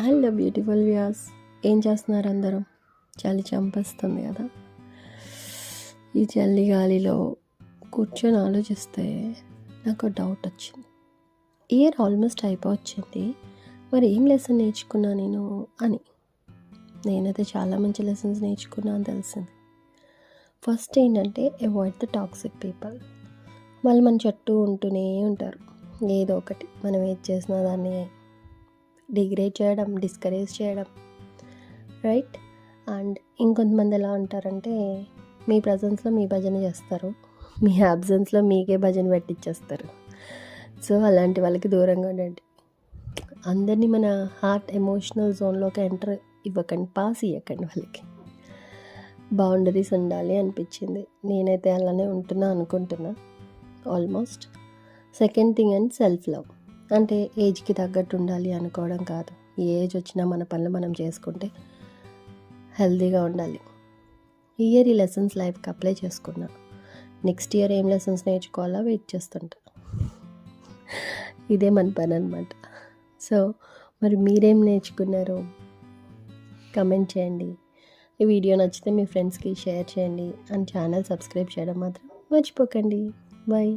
Hello beautiful viewers, ఏం చేస్తున్నారు అందరూ? చలి చంపేస్తుంది కదా. ఈ చలి గాలిలో కూర్చొని ఆలోచిస్తే నాకు డౌట్ వచ్చింది. ఇయర్ ఆల్మోస్ట్ అయిపోవచ్చింది, మరి ఏం లెసన్ నేర్చుకున్నా నేను అని. నేనైతే చాలా మంచి లెసన్స్ నేర్చుకున్నా అని తెలిసింది. ఫస్ట్ ఏంటంటే, అవాయిడ్ ద టాక్సిక్ పీపుల్. వాళ్ళు మన చుట్టూ ఉంటూనే ఉంటారు. ఏదో ఒకటి మనం ఏది చేసినా దాన్ని డిగ్రేడ్ చేయడం, డిస్కరేజ్ చేయడం, రైట్. అండ్ ఇంకొంతమంది ఎలా ఉంటారంటే, మీ ప్రజెన్స్లో మీ భజన చేస్తారు, మీ యాబ్సెన్స్లో మీకే భజన పెట్టించేస్తారు. సో అలాంటి వాళ్ళకి దూరంగా ఉండండి. అందరినీ మన హార్ట్ ఎమోషనల్ జోన్లోకి ఎంటర్ ఇవ్వకండి, పాస్ ఇవ్వకండి. వాళ్ళకి బౌండరీస్ ఉండాలి అనిపించింది. నేనైతే అలానే ఉంటున్నా అనుకుంటున్నా almost. Second thing and self love. అంటే ఏజ్కి తగ్గట్టు ఉండాలి అనుకోవడం కాదు. ఏ ఏజ్ వచ్చినా మన పనులు మనం చేసుకుంటే హెల్తీగా ఉండాలి. ఈ ఇయర్ ఈ లెసన్స్ లైఫ్కి అప్లై చేసుకున్నా. నెక్స్ట్ ఇయర్ ఏం లెసన్స్ నేర్చుకోవాలా వెయిట్ చేస్తుంటా. ఇదే మన పని అనమాట. సో మరి మీరేం నేర్చుకున్నారో కమెంట్ చేయండి. ఈ వీడియో నచ్చితే మీ ఫ్రెండ్స్కి షేర్ చేయండి. అండ్ ఛానల్ సబ్స్క్రైబ్ చేయడం మాత్రం మర్చిపోకండి. బాయ్.